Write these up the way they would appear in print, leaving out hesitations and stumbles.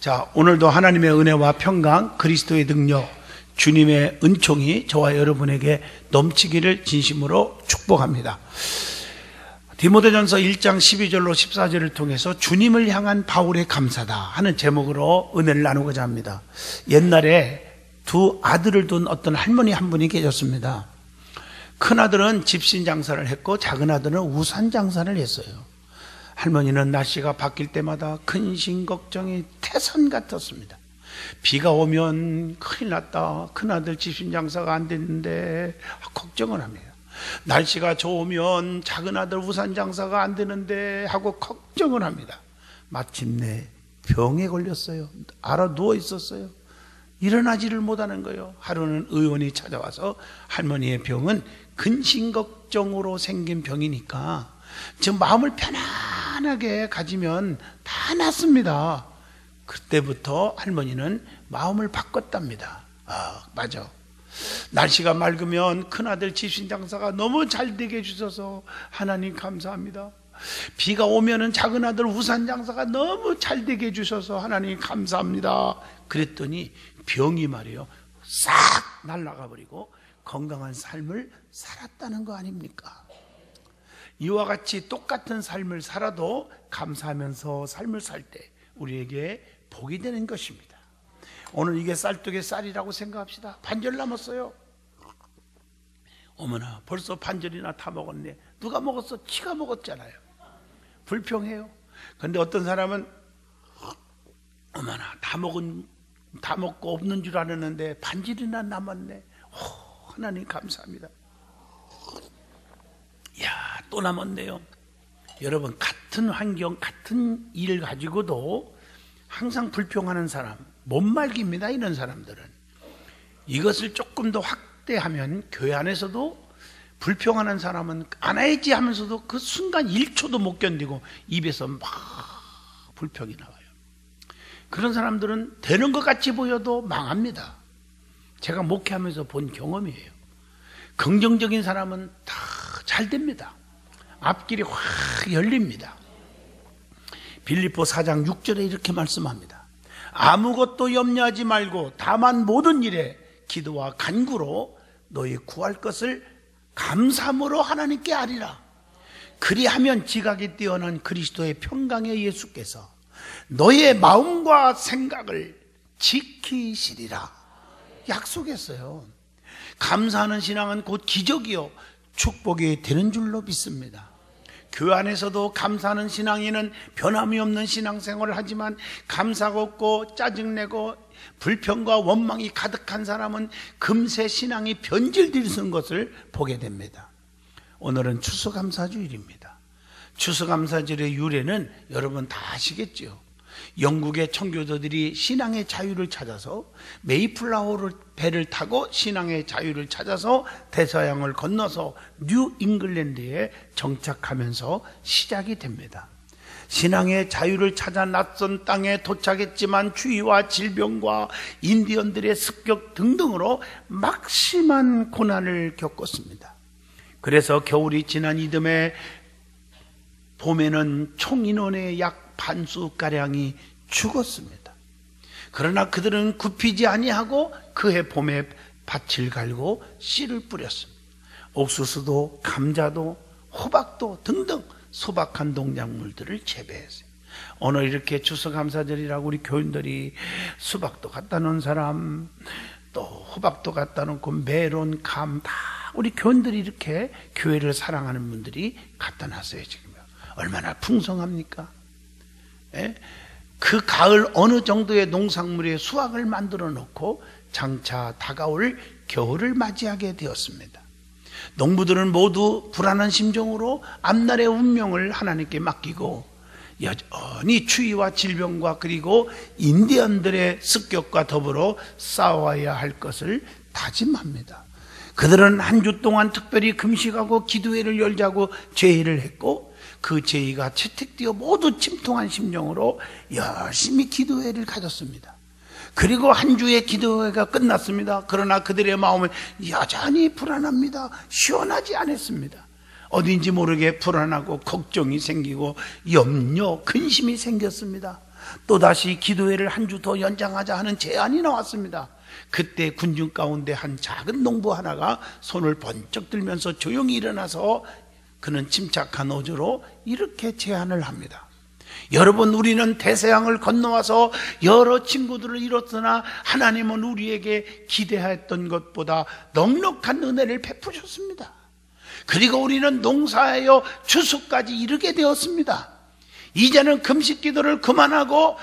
자, 오늘도 하나님의 은혜와 평강, 그리스도의 능력, 주님의 은총이 저와 여러분에게 넘치기를 진심으로 축복합니다. 디모데전서 1장 12절로 14절을 통해서 주님을 향한 바울의 감사다 하는 제목으로 은혜를 나누고자 합니다. 옛날에 두 아들을 둔 어떤 할머니 한 분이 계셨습니다. 큰 아들은 집신 장사를 했고 작은 아들은 우산 장사를 했어요. 할머니는 날씨가 바뀔 때마다 근심 걱정이 태산 같았습니다. 비가 오면 큰일 났다. 큰아들 집신 장사가 안 됐는데 걱정을 합니다. 날씨가 좋으면 작은아들 우산 장사가 안 되는데 하고 걱정을 합니다. 마침내 병에 걸렸어요. 알아 누워 있었어요. 일어나지를 못하는 거예요. 하루는 의원이 찾아와서 할머니의 병은 근심 걱정으로 생긴 병이니까 지금 마음을 편안하게 가지면 다 낫습니다. 그때부터 할머니는 마음을 바꿨답니다. 맞아. 날씨가 맑으면 큰아들 집신장사가 너무 잘 되게 해주셔서 하나님 감사합니다. 비가 오면은 작은아들 우산장사가 너무 잘 되게 해주셔서 하나님 감사합니다. 그랬더니 병이 말이에요 싹 날아가 버리고 건강한 삶을 살았다는 거 아닙니까? 이와 같이 똑같은 삶을 살아도 감사하면서 삶을 살 때 우리에게 복이 되는 것입니다. 오늘 이게 쌀떡의 쌀이라고 생각합시다. 반절 남았어요. 어머나 벌써 반절이나 다 먹었네. 누가 먹었어? 지가 먹었잖아요. 불평해요. 그런데 어떤 사람은 어머나 다 먹고 없는 줄 알았는데 반절이나 남았네. 하나님 감사합니다. 야, 또 남았네요. 여러분, 같은 환경, 같은 일 가지고도 항상 불평하는 사람, 못 말깁니다. 이런 사람들은. 이것을 조금 더 확대하면 교회 안에서도 불평하는 사람은 안 해야지 하면서도 그 순간 1초도 못 견디고 입에서 막 불평이 나와요. 그런 사람들은 되는 것 같이 보여도 망합니다. 제가 목회하면서 본 경험이에요. 긍정적인 사람은 다 잘 됩니다. 앞길이 확 열립니다. 빌립보 4장 6절에 이렇게 말씀합니다. 아무것도 염려하지 말고 다만 모든 일에 기도와 간구로 너희 구할 것을 감사함으로 하나님께 아리라. 그리하면 지각이 뛰어난 그리스도의 평강의 예수께서 너의 마음과 생각을 지키시리라 약속했어요. 감사하는 신앙은 곧 기적이요 축복이 되는 줄로 믿습니다. 교회 안에서도 감사하는 신앙인은 변함이 없는 신앙생활을 하지만 감사가 없고 짜증내고 불평과 원망이 가득한 사람은 금세 신앙이 변질되는 것을 보게 됩니다. 오늘은 추수감사주일입니다. 추수감사절의 유래는 여러분 다 아시겠죠. 영국의 청교도들이 신앙의 자유를 찾아서 메이플라워 배를 타고 신앙의 자유를 찾아서 대서양을 건너서 뉴 잉글랜드에 정착하면서 시작이 됩니다. 신앙의 자유를 찾아 낯선 땅에 도착했지만 추위와 질병과 인디언들의 습격 등등으로 막심한 고난을 겪었습니다. 그래서 겨울이 지난 이듬해 봄에는 총 인원의 약 반수가량이 죽었습니다. 그러나 그들은 굽히지 아니하고 그해 봄에 밭을 갈고 씨를 뿌렸습니다. 옥수수도 감자도 호박도 등등 소박한 농작물들을 재배했어요. 오늘 이렇게 추수감사절이라고 우리 교인들이 수박도 갖다 놓은 사람, 또 호박도 갖다 놓고 메론, 감 다 우리 교인들이 이렇게 교회를 사랑하는 분들이 갖다 놨어요. 지금 얼마나 풍성합니까? 예? 그 가을 어느 정도의 농산물의 수확을 만들어 놓고 장차 다가올 겨울을 맞이하게 되었습니다. 농부들은 모두 불안한 심정으로 앞날의 운명을 하나님께 맡기고 여전히 추위와 질병과 그리고 인디언들의 습격과 더불어 싸워야 할 것을 다짐합니다. 그들은 한 주 동안 특별히 금식하고 기도회를 열자고 제의를 했고 그 제의가 채택되어 모두 침통한 심정으로 열심히 기도회를 가졌습니다. 그리고 한 주의 기도회가 끝났습니다. 그러나 그들의 마음은 여전히 불안합니다. 시원하지 않았습니다. 어딘지 모르게 불안하고 걱정이 생기고 염려, 근심이 생겼습니다. 또다시 기도회를 한 주 더 연장하자 하는 제안이 나왔습니다. 그때 군중 가운데 한 작은 농부 하나가 손을 번쩍 들면서 조용히 일어나서 그는 침착한 어조로 이렇게 제안을 합니다. 여러분, 우리는 대서양을 건너와서 여러 친구들을 잃었으나 하나님은 우리에게 기대했던 것보다 넉넉한 은혜를 베푸셨습니다. 그리고 우리는 농사하여 추수까지 이르게 되었습니다. 이제는 금식 기도를 그만하고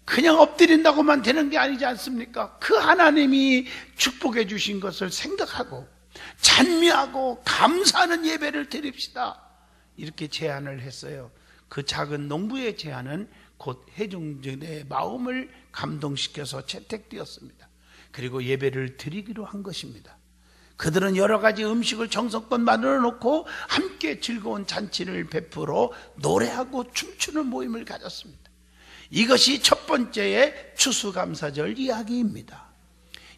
그냥 엎드린다고만 되는 게 아니지 않습니까? 그 하나님이 축복해 주신 것을 생각하고 찬미하고 감사하는 예배를 드립시다. 이렇게 제안을 했어요. 그 작은 농부의 제안은 곧 회중들의 마음을 감동시켜서 채택되었습니다. 그리고 예배를 드리기로 한 것입니다. 그들은 여러 가지 음식을 정성껏 만들어 놓고 함께 즐거운 잔치를 베풀어 노래하고 춤추는 모임을 가졌습니다. 이것이 첫 번째의 추수감사절 이야기입니다.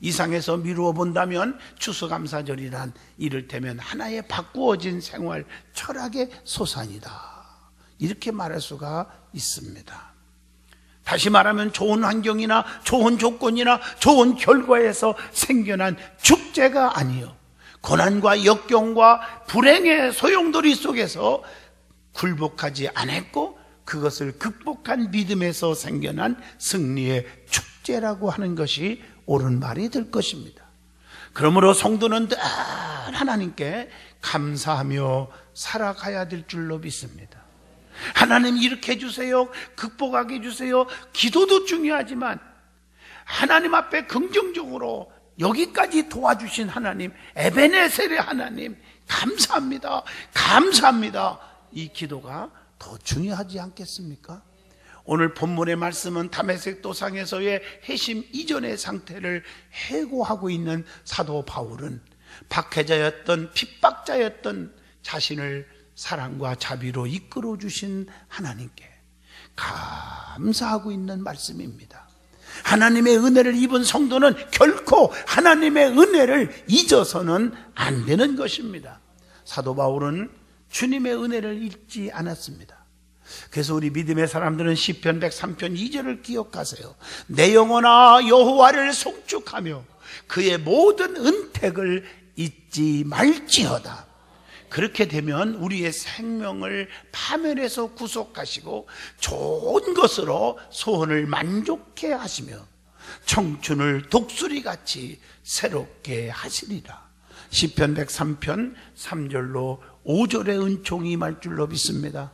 이상에서 미루어 본다면 추수감사절이란 이를테면 하나의 바꾸어진 생활 철학의 소산이다, 이렇게 말할 수가 있습니다. 다시 말하면 좋은 환경이나 좋은 조건이나 좋은 결과에서 생겨난 축제가 아니요, 고난과 역경과 불행의 소용돌이 속에서 굴복하지 않았고 그것을 극복한 믿음에서 생겨난 승리의 축제라고 하는 것이 옳은 말이 될 것입니다. 그러므로 성도는 늘 하나님께 감사하며 살아가야 될 줄로 믿습니다. 하나님 이렇게 해주세요, 극복하게 해주세요. 기도도 중요하지만 하나님 앞에 긍정적으로 여기까지 도와주신 하나님, 에베네셀의 하나님 감사합니다, 감사합니다, 이 기도가 더 중요하지 않겠습니까? 오늘 본문의 말씀은 다메섹 도상에서의 회심 이전의 상태를 해고하고 있는 사도 바울은 박해자였던 핍박자였던 자신을 사랑과 자비로 이끌어 주신 하나님께 감사하고 있는 말씀입니다. 하나님의 은혜를 입은 성도는 결코 하나님의 은혜를 잊어서는 안 되는 것입니다. 사도 바울은 주님의 은혜를 잊지 않았습니다. 그래서 우리 믿음의 사람들은 시편 103편 2절을 기억하세요. 내 영혼아 여호와를 송축하며 그의 모든 은택을 잊지 말지어다. 그렇게 되면 우리의 생명을 파멸해서 구속하시고 좋은 것으로 소원을 만족해 하시며 청춘을 독수리같이 새롭게 하시리라. 시편 103편 3절로 5절의 은총이 임할 줄로 믿습니다.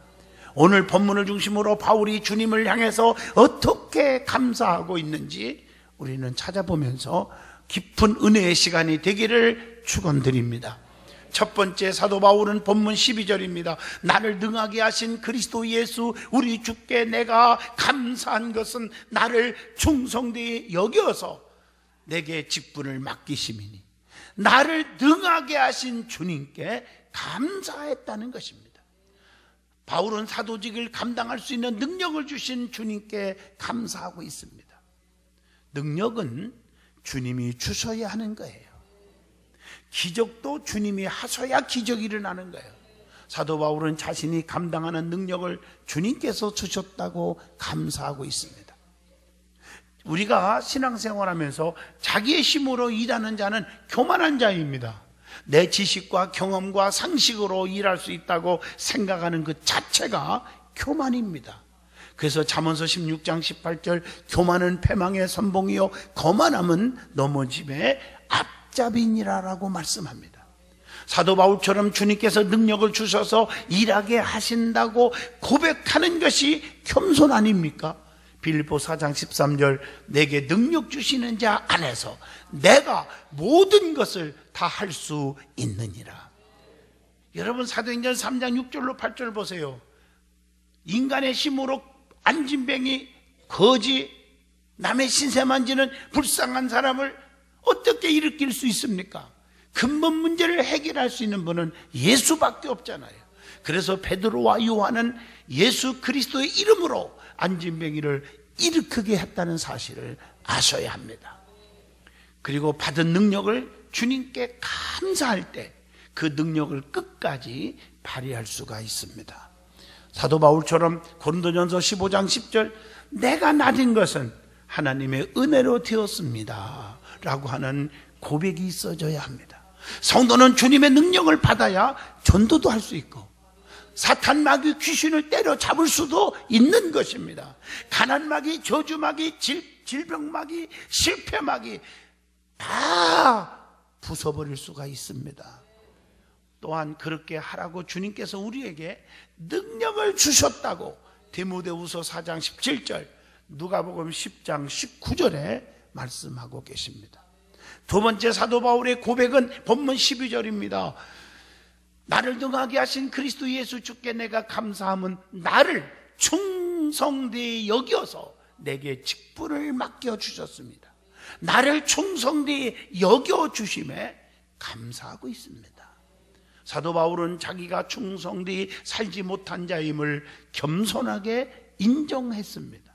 오늘 본문을 중심으로 바울이 주님을 향해서 어떻게 감사하고 있는지 우리는 찾아보면서 깊은 은혜의 시간이 되기를 축원드립니다. 첫 번째, 사도 바울은 본문 12절입니다. 나를 능하게 하신 그리스도 예수 우리 주께 내가 감사한 것은 나를 충성되이 여겨서 내게 직분을 맡기심이니, 나를 능하게 하신 주님께 감사했다는 것입니다. 바울은 사도직을 감당할 수 있는 능력을 주신 주님께 감사하고 있습니다. 능력은 주님이 주셔야 하는 거예요. 기적도 주님이 하셔야 기적이 일어나는 거예요. 사도 바울은 자신이 감당하는 능력을 주님께서 주셨다고 감사하고 있습니다. 우리가 신앙생활하면서 자기의 힘으로 일하는 자는 교만한 자입니다. 내 지식과 경험과 상식으로 일할 수 있다고 생각하는 그 자체가 교만입니다. 그래서 잠언서 16장 18절 교만은 패망의 선봉이요 거만함은 넘어짐의 앞잡이니라라고 말씀합니다. 사도 바울처럼 주님께서 능력을 주셔서 일하게 하신다고 고백하는 것이 겸손 아닙니까? 빌립보 4장 13절 내게 능력 주시는 자 안에서 내가 모든 것을 다 할 수 있느니라. 여러분 사도행전 3장 6절로 8절 보세요. 인간의 힘으로 안진뱅이, 거지, 남의 신세 만지는 불쌍한 사람을 어떻게 일으킬 수 있습니까? 근본 문제를 해결할 수 있는 분은 예수밖에 없잖아요. 그래서 베드로와 요한은 예수 그리스도의 이름으로 안진뱅이를 일으키게 했다는 사실을 아셔야 합니다. 그리고 받은 능력을 주님께 감사할 때 그 능력을 끝까지 발휘할 수가 있습니다. 사도 바울처럼 고린도전서 15장 10절 내가 나진 것은 하나님의 은혜로 되었습니다 라고 하는 고백이 있어져야 합니다. 성도는 주님의 능력을 받아야 전도도 할 수 있고 사탄 마귀 귀신을 때려잡을 수도 있는 것입니다. 가난 마귀, 저주 마귀, 질병 마귀, 실패 마귀 다 부숴버릴 수가 있습니다. 또한 그렇게 하라고 주님께서 우리에게 능력을 주셨다고 디모데후서 4장 17절, 누가복음 10장 19절에 말씀하고 계십니다. 두 번째 사도 바울의 고백은 본문 12절입니다. 나를 등하게 하신 그리스도 예수 주께 내가 감사함은 나를 충성되이 여겨서 내게 직분을 맡겨주셨습니다. 나를 충성되이 여겨주심에 감사하고 있습니다. 사도 바울은 자기가 충성되이 살지 못한 자임을 겸손하게 인정했습니다.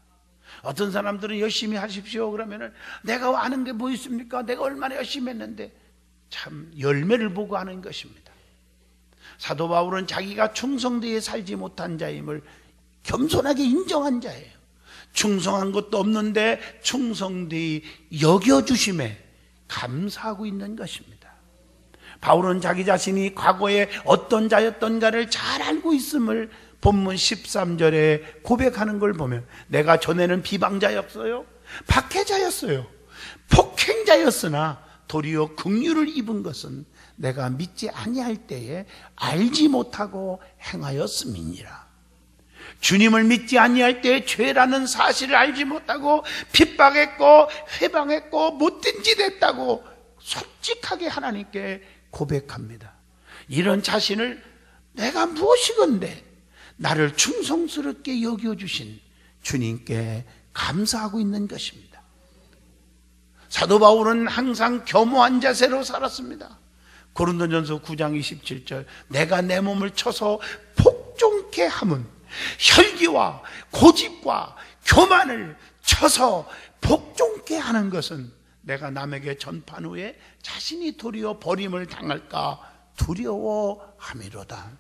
어떤 사람들은 열심히 하십시오 그러면은 내가 아는 게 뭐 있습니까? 내가 얼마나 열심히 했는데, 참 열매를 보고 하는 것입니다. 사도 바울은 자기가 충성되이 살지 못한 자임을 겸손하게 인정한 자예요. 충성한 것도 없는데 충성되이 여겨주심에 감사하고 있는 것입니다. 바울은 자기 자신이 과거에 어떤 자였던가를 잘 알고 있음을 본문 13절에 고백하는 걸 보면 내가 전에는 비방자였어요, 박해자였어요, 폭행자였으나 도리어 긍휼을 입은 것은 내가 믿지 아니할 때에 알지 못하고 행하였음이니라. 주님을 믿지 아니할 때에 죄라는 사실을 알지 못하고 핍박했고 회방했고 못된 짓 했다고 솔직하게 하나님께 고백합니다. 이런 자신을 내가 무엇이건데 나를 충성스럽게 여겨주신 주님께 감사하고 있는 것입니다. 사도 바울은 항상 겸허한 자세로 살았습니다. 고린도전서 9장 27절 내가 내 몸을 쳐서 복종케 함은 혈기와 고집과 교만을 쳐서 복종케 하는 것은 내가 남에게 전판 후에 자신이 도리어 버림을 당할까 두려워함이로다.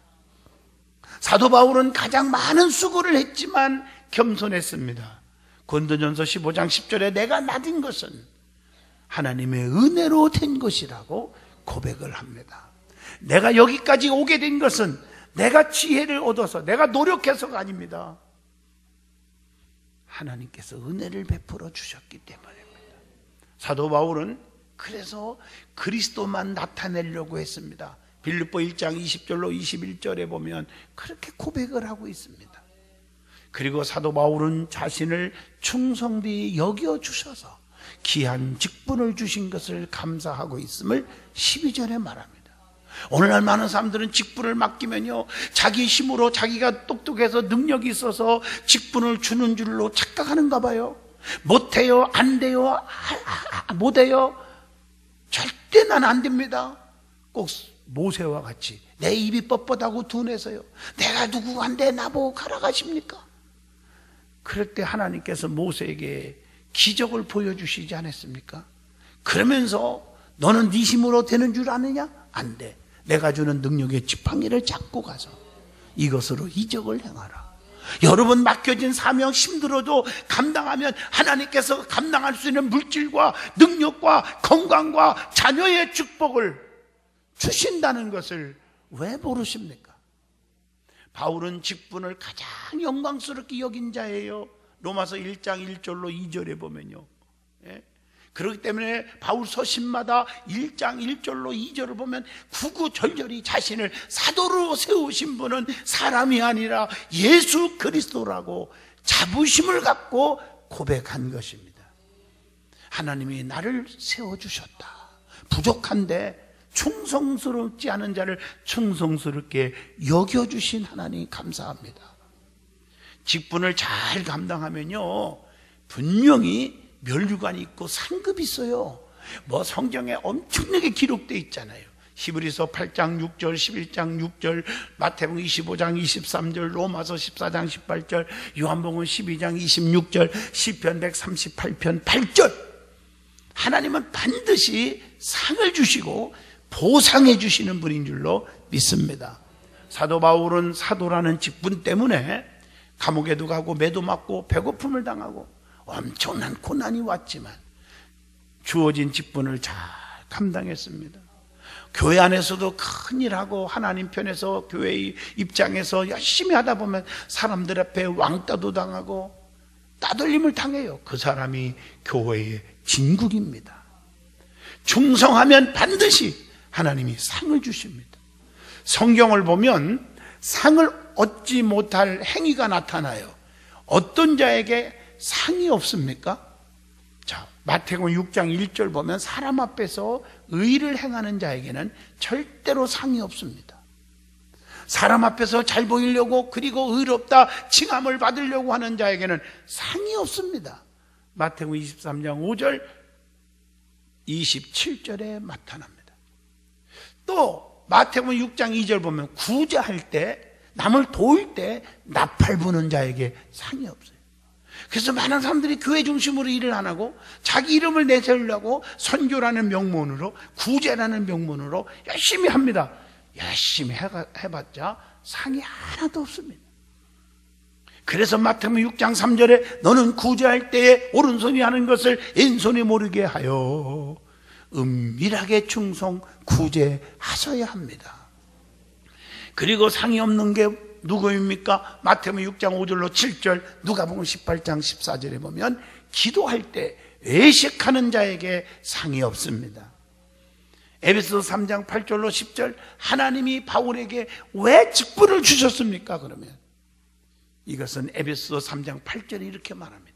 사도 바울은 가장 많은 수고를 했지만 겸손했습니다. 고린도전서 15장 10절에 내가 나진 것은 하나님의 은혜로 된 것이라고 고백을 합니다. 내가 여기까지 오게 된 것은 내가 지혜를 얻어서 내가 노력해서가 아닙니다. 하나님께서 은혜를 베풀어 주셨기 때문입니다. 사도 바울은 그래서 그리스도만 나타내려고 했습니다. 빌립보 1장 20절로 21절에 보면 그렇게 고백을 하고 있습니다. 그리고 사도 바울은 자신을 충성되이 여겨주셔서 귀한 직분을 주신 것을 감사하고 있음을 12절에 말합니다. 오늘날 많은 사람들은 직분을 맡기면요 자기 힘으로 자기가 똑똑해서 능력이 있어서 직분을 주는 줄로 착각하는가 봐요. 못해요, 안 돼요, 못해요. 절대 난 안 됩니다. 꼭 모세와 같이 내 입이 뻣뻣하고 둔해서요 내가 누구한테 나보고 가라 가십니까? 그럴 때 하나님께서 모세에게 기적을 보여주시지 않았습니까? 그러면서 너는 네 힘으로 되는 줄 아느냐? 안 돼. 내가 주는 능력의 지팡이를 잡고 가서 이것으로 이적을 행하라. 여러분 맡겨진 사명 힘들어도 감당하면 하나님께서 감당할 수 있는 물질과 능력과 건강과 자녀의 축복을 주신다는 것을 왜 모르십니까? 바울은 직분을 가장 영광스럽게 여긴 자예요. 로마서 1장 1절로 2절에 보면요. 그렇기 때문에 바울 서신마다 1장 1절로 2절을 보면 구구절절히 자신을 사도로 세우신 분은 사람이 아니라 예수 그리스도라고 자부심을 갖고 고백한 것입니다. 하나님이 나를 세워주셨다. 부족한데 충성스럽지 않은 자를 충성스럽게 여겨주신 하나님 감사합니다. 직분을 잘 감당하면요 분명히 멸류관이 있고 상급이 있어요. 뭐 성경에 엄청나게 기록되어 있잖아요. 히브리서 8장 6절 11장 6절 마태복음 25장 23절 로마서 14장 18절 요한복음 12장 26절 시편 138편 8절 하나님은 반드시 상을 주시고 보상해 주시는 분인 줄로 믿습니다. 사도 바울은 사도라는 직분 때문에 감옥에도 가고 매도 맞고 배고픔을 당하고 엄청난 고난이 왔지만 주어진 직분을 잘 감당했습니다. 교회 안에서도 큰일하고 하나님 편에서 교회의 입장에서 열심히 하다 보면 사람들 앞에 왕따도 당하고 따돌림을 당해요. 그 사람이 교회의 진국입니다. 충성하면 반드시 하나님이 상을 주십니다. 성경을 보면 상을 얻지 못할 행위가 나타나요. 어떤 자에게 상이 없습니까? 자, 마태복음 6장 1절 보면 사람 앞에서 의를 행하는 자에게는 절대로 상이 없습니다. 사람 앞에서 잘 보이려고 그리고 의롭다 칭함을 받으려고 하는 자에게는 상이 없습니다. 마태복음 23장 5절 27절에 나타납니다. 또 마태복음 6장 2절 보면 구제할 때 남을 도울 때 나팔 부는 자에게 상이 없어요. 그래서 많은 사람들이 교회 중심으로 일을 안 하고 자기 이름을 내세우려고 선교라는 명문으로 구제라는 명문으로 열심히 합니다. 열심히 해봤자 상이 하나도 없습니다. 그래서 마태복음 6장 3절에 너는 구제할 때에 오른손이 하는 것을 왼손이 모르게 하여 은밀하게 충성 구제하셔야 합니다. 그리고 상이 없는 게 누구입니까? 마태복음 6장 5절로 7절, 누가복음 18장 14절에 보면 기도할 때 외식하는 자에게 상이 없습니다. 에베소서 3장 8절로 10절, 하나님이 바울에게 왜 직분을 주셨습니까? 그러면 이것은 에베소서 3장 8절에 이렇게 말합니다.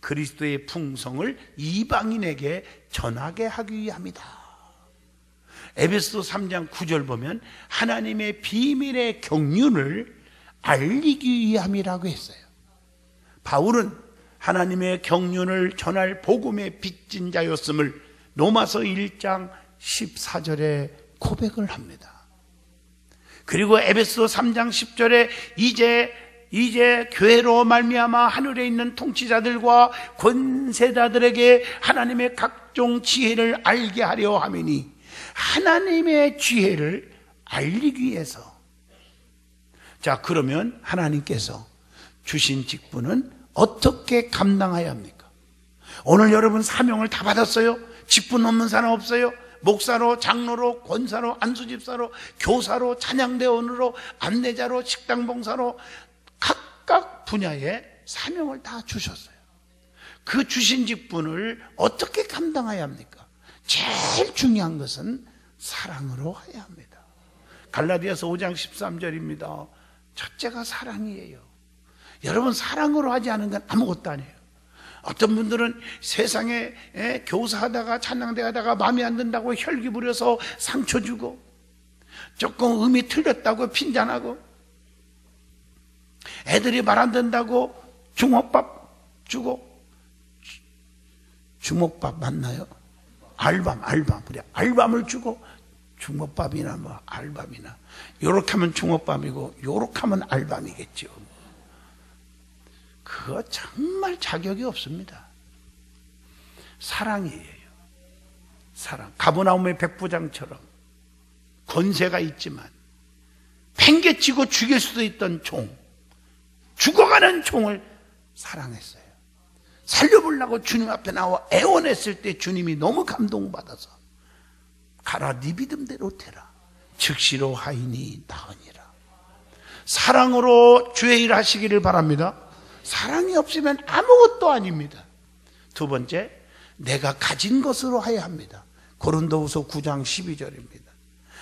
그리스도의 풍성을 이방인에게 전하게 하기 위함이다. 에베소서 3장 9절 보면 하나님의 비밀의 경륜을 알리기 위함이라고 했어요. 바울은 하나님의 경륜을 전할 복음의 빚진 자였음을 로마서 1장 14절에 고백을 합니다. 그리고 에베소서 3장 10절에 이제 교회로 말미암아 하늘에 있는 통치자들과 권세자들에게 하나님의 각종 지혜를 알게 하려 함이니, 하나님의 지혜를 알리기 위해서. 자, 그러면 하나님께서 주신 직분은 어떻게 감당해야 합니까? 오늘 여러분 사명을 다 받았어요? 직분 없는 사람 없어요? 목사로, 장로로, 권사로, 안수집사로, 교사로, 찬양대원으로, 안내자로, 식당봉사로 각각 분야의 사명을 다 주셨어요. 그 주신 직분을 어떻게 감당해야 합니까? 제일 중요한 것은 사랑으로 해야 합니다. 갈라디아서 5장 13절입니다. 첫째가 사랑이에요. 여러분, 사랑으로 하지 않은 건 아무것도 아니에요. 어떤 분들은 세상에 교사하다가 찬양대 하다가 마음에 안 든다고 혈기 부려서 상처 주고, 조금 음이 틀렸다고 핀잔하고, 애들이 말 안 듣는다고 주먹밥 주고, 주먹밥 맞나요? 알밤 그래, 알밤을 주고, 주먹밥이나 뭐 알밤이나, 요렇게 하면 주먹밥이고 요렇게 하면 알밤이겠죠. 그거 정말 자격이 없습니다. 사랑이에요. 사랑. 가버나움의 백부장처럼 권세가 있지만 팽개치고 죽일 수도 있던 종, 죽어가는 종을 사랑했어요. 살려보려고 주님 앞에 나와 애원했을 때 주님이 너무 감동받아서 가라, 네 믿음대로 되라, 즉시로 하이니 나으니라. 사랑으로 주의 일 하시기를 바랍니다. 사랑이 없으면 아무것도 아닙니다. 두 번째, 내가 가진 것으로 해야 합니다. 고린도후서 9장 12절입니다.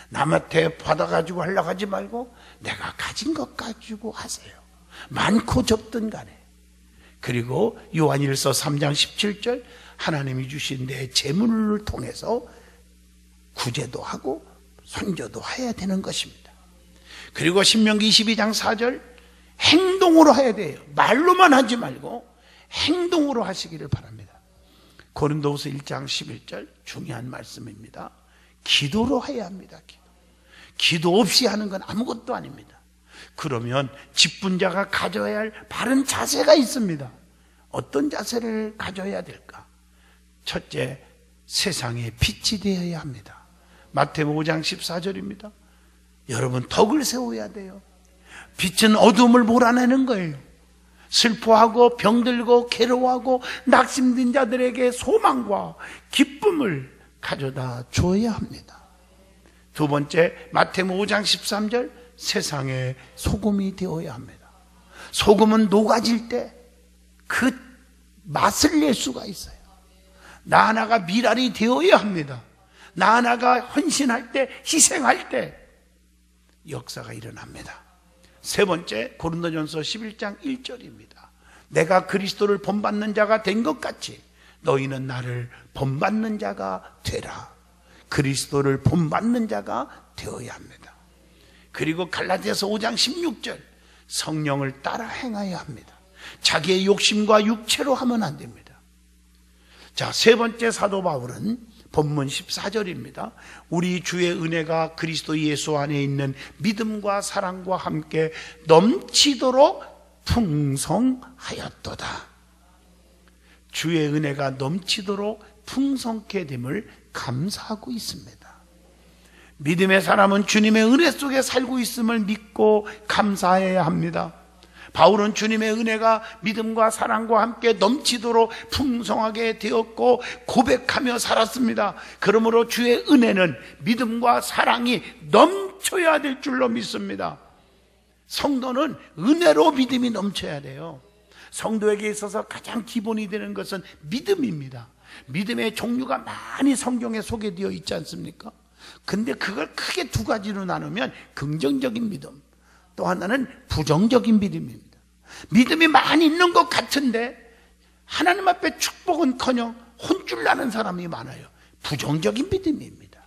남한테 받아가지고 하려고 하지 말고 내가 가진 것 가지고 하세요. 많고 적든 간에. 그리고 요한일서 3장 17절, 하나님이 주신 내 재물을 통해서 구제도 하고 선교도 해야 되는 것입니다. 그리고 신명기 22장 4절, 행동으로 해야 돼요. 말로만 하지 말고 행동으로 하시기를 바랍니다. 고린도후서 1장 11절, 중요한 말씀입니다. 기도로 해야 합니다. 기도 없이 하는 건 아무것도 아닙니다. 그러면 직분자가 가져야 할 바른 자세가 있습니다. 어떤 자세를 가져야 될까? 첫째, 세상에 빛이 되어야 합니다. 마태복음 5장 14절입니다. 여러분, 덕을 세워야 돼요. 빛은 어둠을 몰아내는 거예요. 슬퍼하고 병들고 괴로워하고 낙심된 자들에게 소망과 기쁨을 가져다 줘야 합니다. 두 번째, 마태복음 5장 13절, 세상의 소금이 되어야 합니다. 소금은 녹아질 때 그 맛을 낼 수가 있어요. 나 하나가 미랄이 되어야 합니다. 나 하나가 헌신할 때, 희생할 때 역사가 일어납니다. 세 번째, 고린도전서 11장 1절입니다. 내가 그리스도를 본받는 자가 된 것 같이 너희는 나를 본받는 자가 되라. 그리스도를 본받는 자가 되어야 합니다. 그리고 갈라디아서 5장 16절, 성령을 따라 행하여야 합니다. 자기의 욕심과 육체로 하면 안 됩니다. 자, 세 번째, 사도 바울은 본문 14절입니다. 우리 주의 은혜가 그리스도 예수 안에 있는 믿음과 사랑과 함께 넘치도록 풍성하였도다. 주의 은혜가 넘치도록 풍성케 됨을 감사하고 있습니다. 믿음의 사람은 주님의 은혜 속에 살고 있음을 믿고 감사해야 합니다. 바울은 주님의 은혜가 믿음과 사랑과 함께 넘치도록 풍성하게 되었고 고백하며 살았습니다. 그러므로 주의 은혜는 믿음과 사랑이 넘쳐야 될 줄로 믿습니다. 성도는 은혜로 믿음이 넘쳐야 돼요. 성도에게 있어서 가장 기본이 되는 것은 믿음입니다. 믿음의 종류가 많이 성경에 소개되어 있지 않습니까? 근데 그걸 크게 두 가지로 나누면 긍정적인 믿음, 또 하나는 부정적인 믿음입니다. 믿음이 많이 있는 것 같은데 하나님 앞에 축복은커녕 혼쭐 나는 사람이 많아요. 부정적인 믿음입니다.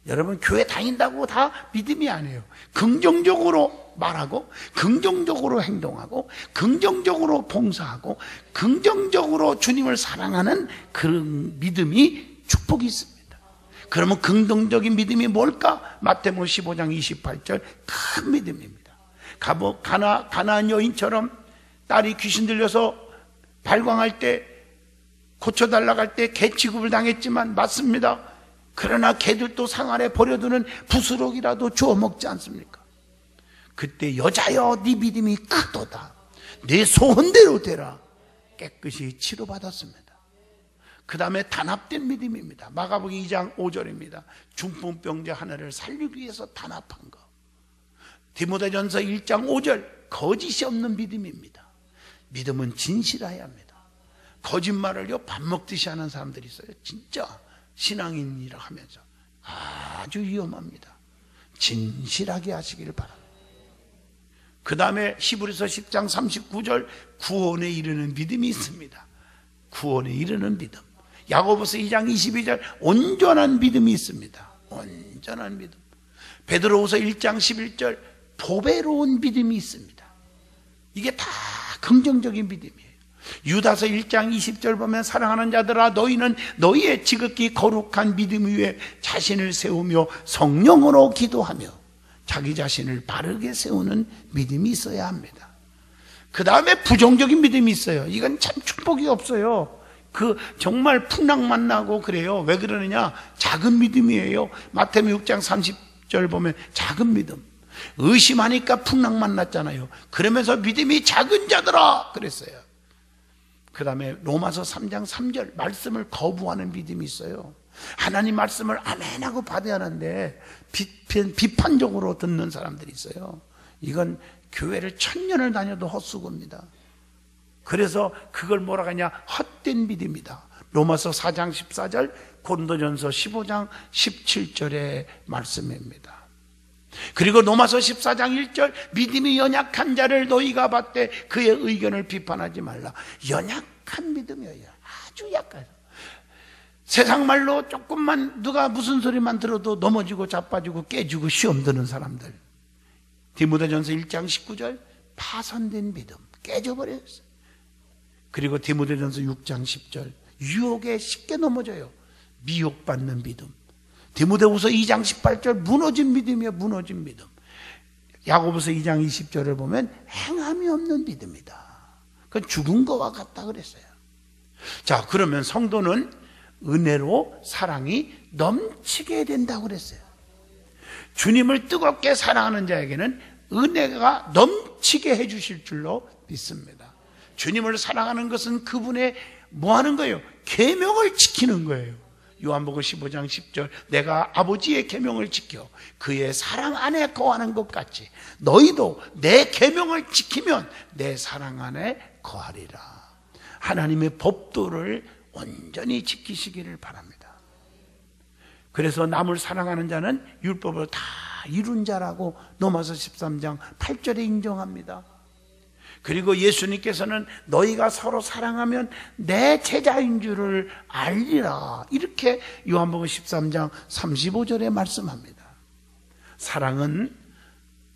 여러분, 교회 다닌다고 다 믿음이 아니에요. 긍정적으로 말하고 긍정적으로 행동하고 긍정적으로 봉사하고 긍정적으로 주님을 사랑하는 그런 믿음이 축복이 있습니다. 그러면 긍정적인 믿음이 뭘까? 마태복음 15장 28절, 큰 믿음입니다. 가나안 여인처럼 딸이 귀신 들려서 발광할 때, 고쳐달라고 할 때 개 취급을 당했지만 맞습니다. 그러나 개들도 상 아래 버려두는 부스럭이라도 주워 먹지 않습니까? 그때 여자여 네 믿음이 크도다, 내 소원대로 되라, 깨끗이 치료받았습니다. 그 다음에 단합된 믿음입니다. 마가복음 2장 5절입니다. 중풍병자 하나를 살리기 위해서 단합한 거. 디모데전서 1장 5절, 거짓이 없는 믿음입니다. 믿음은 진실해야 합니다. 거짓말을요 밥 먹듯이 하는 사람들이 있어요. 진짜 신앙인이라 하면서 아주 위험합니다. 진실하게 하시기를 바랍니다. 그 다음에 히브리서 10장 39절, 구원에 이르는 믿음이 있습니다. 구원에 이르는 믿음. 야고보서 2장 22절, 온전한 믿음이 있습니다. 온전한 믿음. 베드로후서 1장 11절, 보배로운 믿음이 있습니다. 이게 다 긍정적인 믿음이에요. 유다서 1장 20절 보면 사랑하는 자들아 너희는 너희의 지극히 거룩한 믿음 위에 자신을 세우며 성령으로 기도하며 자기 자신을 바르게 세우는 믿음이 있어야 합니다. 그 다음에 부정적인 믿음이 있어요. 이건 참 축복이 없어요. 정말 풍랑만 나고 그래요. 왜 그러느냐? 작은 믿음이에요. 마태복음 6장 30절 보면 작은 믿음. 의심하니까 풍랑만 났잖아요. 그러면서 믿음이 작은 자들아 그랬어요. 그 다음에 로마서 3장 3절, 말씀을 거부하는 믿음이 있어요. 하나님 말씀을 아멘하고 받아야 하는데 비판적으로 듣는 사람들이 있어요. 이건 교회를 1000년을 다녀도 헛수고입니다. 그래서 그걸 뭐라 하냐? 헛된 믿음이다. 로마서 4장 14절, 고린도전서 15장 17절의 말씀입니다. 그리고 로마서 14장 1절, 믿음이 연약한 자를 너희가 받되 그의 의견을 비판하지 말라. 연약한 믿음이에요. 아주 약해서. 세상 말로 조금만 누가 무슨 소리만 들어도 넘어지고 자빠지고 깨지고 시험 드는 사람들. 디모데전서 1장 19절, 파손된 믿음, 깨져버렸어요. 그리고 디모데전서 6장 10절, 유혹에 쉽게 넘어져요. 미혹받는 믿음. 디모데후서 2장 18절, 무너진 믿음이에요. 무너진 믿음. 야고보서 2장 20절을 보면 행함이 없는 믿음이다. 그건 죽은 거와 같다 그랬어요. 자, 그러면 성도는 은혜로 사랑이 넘치게 된다고 그랬어요. 주님을 뜨겁게 사랑하는 자에게는 은혜가 넘치게 해주실 줄로 믿습니다. 주님을 사랑하는 것은 그분의 뭐 하는 거예요? 계명을 지키는 거예요. 요한복음 15장 10절, 내가 아버지의 계명을 지켜 그의 사랑 안에 거하는 것 같이 너희도 내 계명을 지키면 내 사랑 안에 거하리라. 하나님의 법도를 온전히 지키시기를 바랍니다. 그래서 남을 사랑하는 자는 율법을 다 이룬 자라고 로마서 13장 8절에 인정합니다. 그리고 예수님께서는 너희가 서로 사랑하면 내 제자인 줄을 알리라, 이렇게 요한복음 13장 35절에 말씀합니다. 사랑은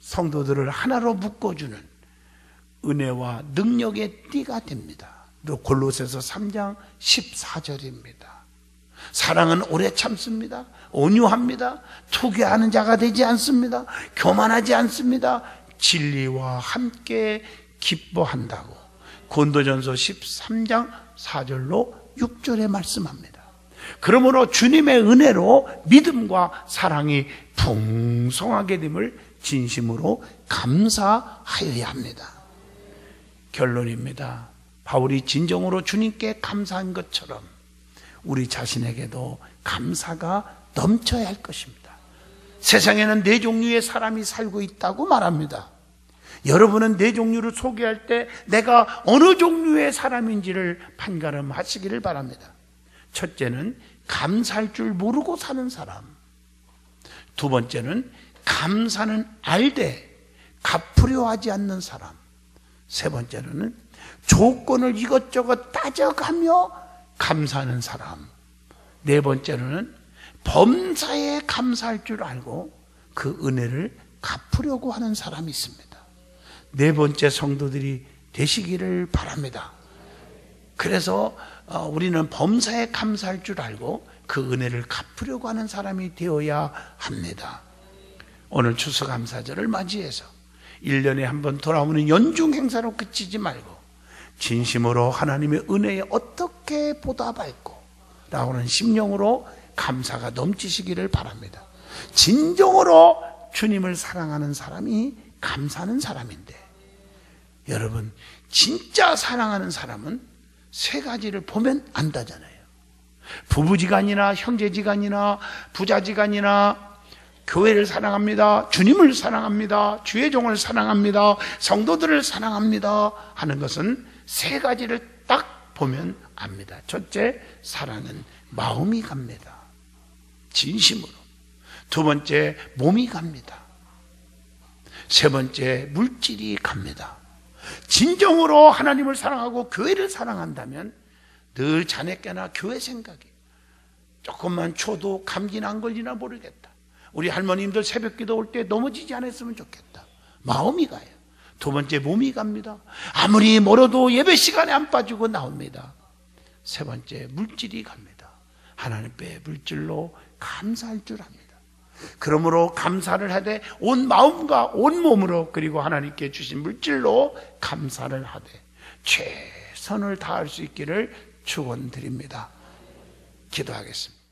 성도들을 하나로 묶어주는 은혜와 능력의 띠가 됩니다. 또 골로새서 3장 14절입니다. 사랑은 오래 참습니다. 온유합니다. 투기하는 자가 되지 않습니다. 교만하지 않습니다. 진리와 함께 기뻐한다고 고린도전서 13장 4절로 6절에 말씀합니다. 그러므로 주님의 은혜로 믿음과 사랑이 풍성하게 됨을 진심으로 감사하여야 합니다. 결론입니다. 바울이 진정으로 주님께 감사한 것처럼 우리 자신에게도 감사가 넘쳐야 할 것입니다. 세상에는 네 종류의 사람이 살고 있다고 말합니다. 여러분은 네 종류를 소개할 때 내가 어느 종류의 사람인지를 판가름하시기를 바랍니다. 첫째는 감사할 줄 모르고 사는 사람. 두 번째는 감사는 알되 갚으려 하지 않는 사람. 세 번째로는 조건을 이것저것 따져가며 감사하는 사람. 네 번째로는 범사에 감사할 줄 알고 그 은혜를 갚으려고 하는 사람이 있습니다. 네 번째 성도들이 되시기를 바랍니다. 그래서 우리는 범사에 감사할 줄 알고 그 은혜를 갚으려고 하는 사람이 되어야 합니다. 오늘 추수감사절을 맞이해서 1년에 한 번 돌아오는 연중 행사로 그치지 말고 진심으로 하나님의 은혜에 어떻게 보답할까 라고는 심령으로 감사가 넘치시기를 바랍니다. 진정으로 주님을 사랑하는 사람이 감사하는 사람인데, 여러분 진짜 사랑하는 사람은 세 가지를 보면 안다잖아요. 부부지간이나 형제지간이나 부자지간이나 교회를 사랑합니다, 주님을 사랑합니다, 주의 종을 사랑합니다, 성도들을 사랑합니다 하는 것은 세 가지를 딱 보면 압니다. 첫째, 사랑은 마음이 갑니다. 진심으로. 두 번째, 몸이 갑니다. 세 번째, 물질이 갑니다. 진정으로 하나님을 사랑하고 교회를 사랑한다면 늘 자네께나 교회 생각이, 조금만 추워도 감기나 안 걸리나 모르겠다, 우리 할머님들 새벽기도 올 때 넘어지지 않았으면 좋겠다, 마음이 가요. 두 번째, 몸이 갑니다. 아무리 멀어도 예배 시간에 안 빠지고 나옵니다. 세 번째, 물질이 갑니다. 하나님께 물질로 감사할 줄 압니다. 그러므로 감사를 하되 온 마음과 온 몸으로, 그리고 하나님께 주신 물질로 감사를 하되 최선을 다할 수 있기를 축원드립니다. 기도하겠습니다.